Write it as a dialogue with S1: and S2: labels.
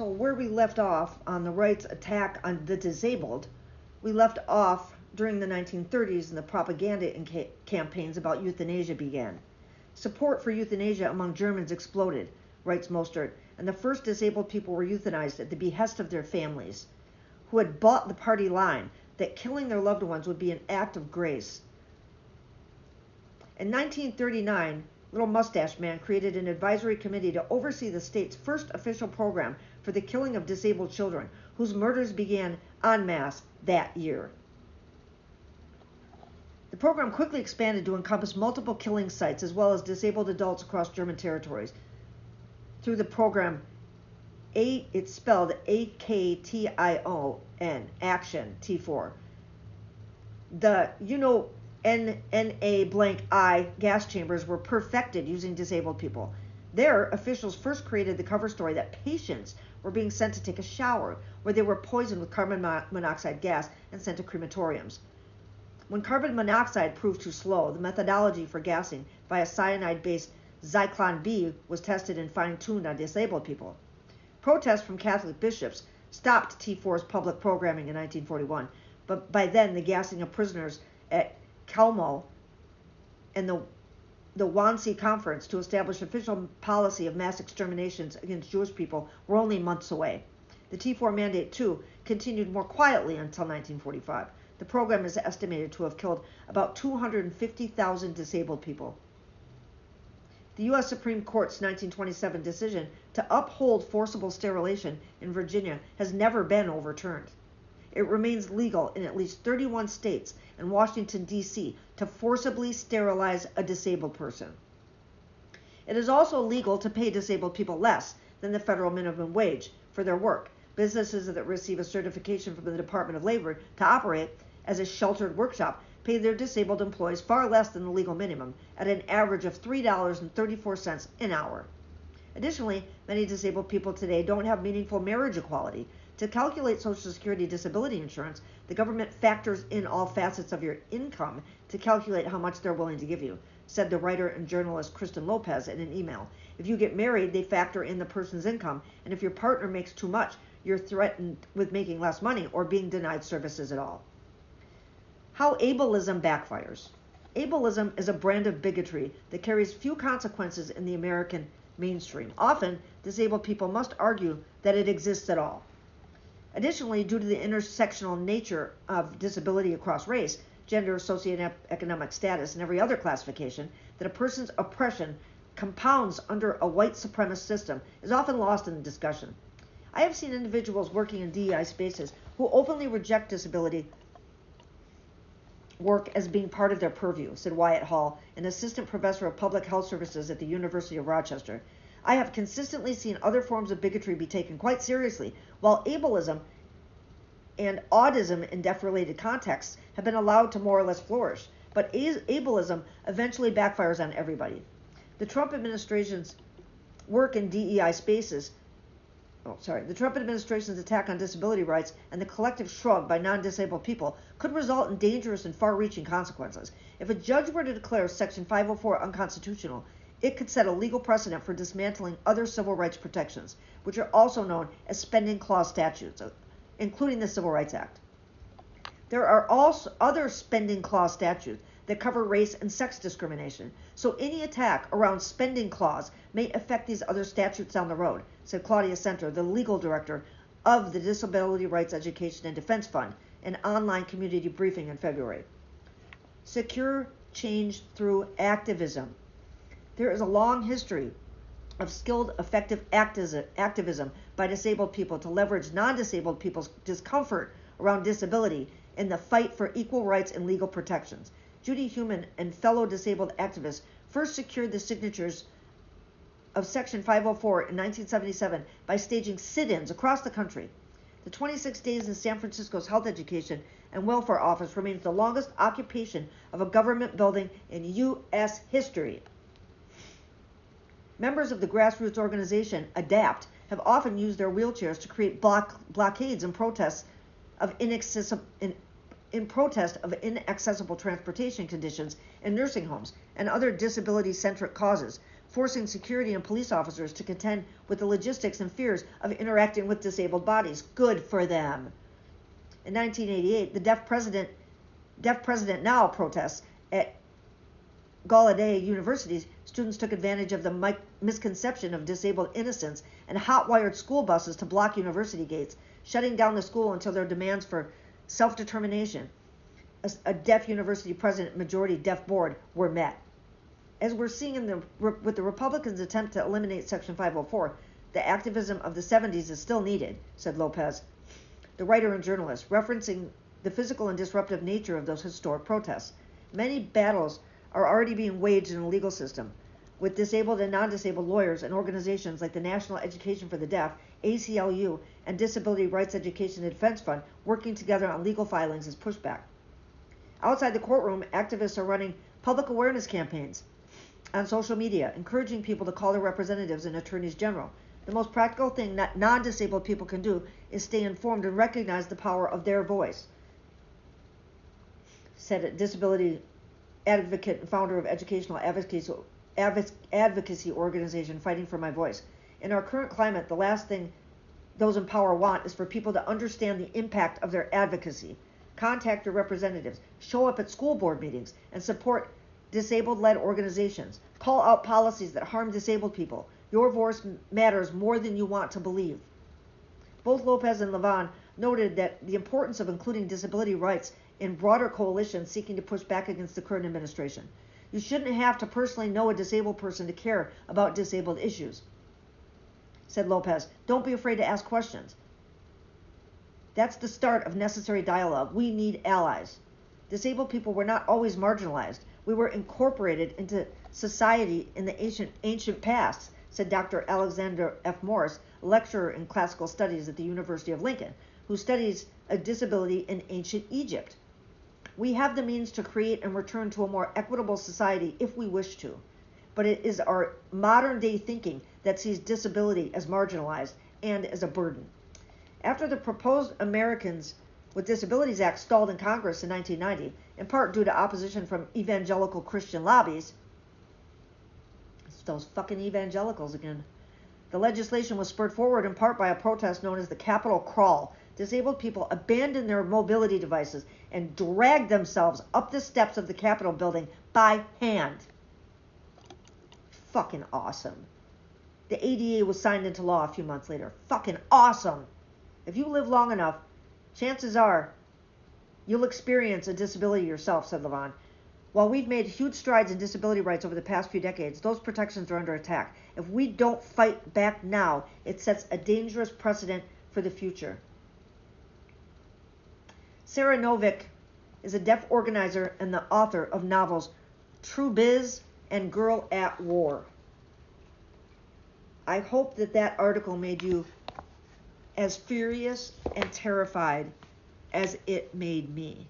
S1: So where we left off on the right's attack on the disabled, we left off during the 1930s and the propaganda campaigns about euthanasia began. Support for euthanasia among Germans exploded, writes Mostert, and the first disabled people were euthanized at the behest of their families, who had bought the party line that killing their loved ones would be an act of grace. In 1939, Little Mustache Man created an advisory committee to oversee the state's first official program for the killing of disabled children, whose murders began en masse that year. The program quickly expanded to encompass multiple killing sites as well as disabled adults across German territories. Through the program, it's spelled AKTION, Action, T4. The NA blank I gas chambers were perfected using disabled people. There, officials first created the cover story that patients were being sent to take a shower, where they were poisoned with carbon monoxide gas and sent to crematoriums. When carbon monoxide proved too slow, the methodology for gassing via cyanide-based Zyklon B was tested and fine-tuned on disabled people. Protests from Catholic bishops stopped T4's public programming in 1941, but by then the gassing of prisoners at Kelmo and the Wannsee Conference to establish official policy of mass exterminations against Jewish people were only months away. The T4 mandate, too, continued more quietly until 1945. The program is estimated to have killed about 250,000 disabled people. The U.S. Supreme Court's 1927 decision to uphold forcible sterilization in Virginia has never been overturned. It remains legal in at least 31 states and Washington, D.C. to forcibly sterilize a disabled person. It is also legal to pay disabled people less than the federal minimum wage for their work. Businesses that receive a certification from the Department of Labor to operate as a sheltered workshop pay their disabled employees far less than the legal minimum, at an average of $3.34 an hour. Additionally, many disabled people today don't have meaningful marriage equality. To calculate Social Security disability insurance, the government factors in all facets of your income to calculate how much they're willing to give you, said the writer and journalist Kristen Lopez in an email. If you get married, they factor in the person's income, and if your partner makes too much, you're threatened with making less money or being denied services at all. How ableism backfires. Ableism is a brand of bigotry that carries few consequences in the American mainstream. Often, disabled people must argue that it exists at all. Additionally, due to the intersectional nature of disability across race, gender, socioeconomic status, and every other classification, that a person's oppression compounds under a white supremacist system is often lost in the discussion. I have seen individuals working in DEI spaces who openly reject disability work as being part of their purview, said Wyatt Hall, an assistant professor of public health services at the University of Rochester. I have consistently seen other forms of bigotry be taken quite seriously, while ableism and autism in deaf-related contexts have been allowed to more or less flourish. But ableism eventually backfires on everybody. The Trump administration's work in DEI spaces the Trump administration's attack on disability rights and the collective shrug by non-disabled people could result in dangerous and far-reaching consequences. If a judge were to declare Section 504 unconstitutional, it could set a legal precedent for dismantling other civil rights protections, which are also known as spending clause statutes, including the Civil Rights Act. There are also other spending clause statutes that cover race and sex discrimination, so any attack around spending clause may affect these other statutes down the road, said Claudia Center, the legal director of the Disability Rights Education and Defense Fund, an online community briefing in February. Secure change through activism. There is a long history of skilled, effective activism by disabled people to leverage non-disabled people's discomfort around disability in the fight for equal rights and legal protections. Judy Heumann and fellow disabled activists first secured the signatures of Section 504 in 1977 by staging sit-ins across the country. The 26 days in San Francisco's Health Education and Welfare Office remains the longest occupation of a government building in U.S. history. Members of the grassroots organization ADAPT have often used their wheelchairs to create blockades and protests of inaccessible transportation conditions in nursing homes and other disability-centric causes. forcing security and police officers to contend with the logistics and fears of interacting with disabled bodies. Good for them. In 1988, the Deaf President Now protests at Gallaudet universities, students took advantage of the misconception of disabled innocence and hot-wired school buses to block university gates, shutting down the school until their demands for self-determination, a deaf university president majority deaf board, were met. As we're seeing with the Republicans' attempt to eliminate Section 504, the activism of the 70s is still needed, said Lopez, the writer and journalist, referencing the physical and disruptive nature of those historic protests. Many battles are already being waged in the legal system, with disabled and non-disabled lawyers and organizations like the National Education for the Deaf, ACLU, and Disability Rights Education and Defense Fund working together on legal filings as pushback. Outside the courtroom, activists are running public awareness campaigns on social media, encouraging people to call their representatives and attorneys general. The most practical thing that non-disabled people can do is stay informed and recognize the power of their voice, said a disability advocate and founder of educational advocacy organization Fighting for My Voice. In our current climate, the last thing those in power want is for people to understand the impact of their advocacy. Contact your representatives, show up at school board meetings, and support disabled-led organizations. Call out policies that harm disabled people. Your voice matters more than you want to believe. Both Lopez and Levin noted that the importance of including disability rights in broader coalitions seeking to push back against the current administration. You shouldn't have to personally know a disabled person to care about disabled issues, said Lopez. Don't be afraid to ask questions. That's the start of necessary dialogue. We need allies. Disabled people were not always marginalized. We were incorporated into society in the ancient past, said Dr. Alexander F. Morris, lecturer in classical studies at the University of Lincoln, who studies a disability in ancient Egypt. We have the means to create and return to a more equitable society if we wish to, but it is our modern day thinking that sees disability as marginalized and as a burden. After the proposed Americans with Disabilities Act stalled in Congress in 1990, in part due to opposition from evangelical Christian lobbies, it's those fucking evangelicals again, the legislation was spurred forward in part by a protest known as the Capitol Crawl. Disabled people abandoned their mobility devices and dragged themselves up the steps of the Capitol building by hand. Fucking awesome. The ADA was signed into law a few months later. Fucking awesome. If you live long enough, chances are you'll experience a disability yourself, said Levin. While we've made huge strides in disability rights over the past few decades, those protections are under attack. If we don't fight back now, it sets a dangerous precedent for the future. Sarah Novick is a deaf organizer and the author of novels True Biz and Girl at War. I hope that article made you as furious and terrified as it made me.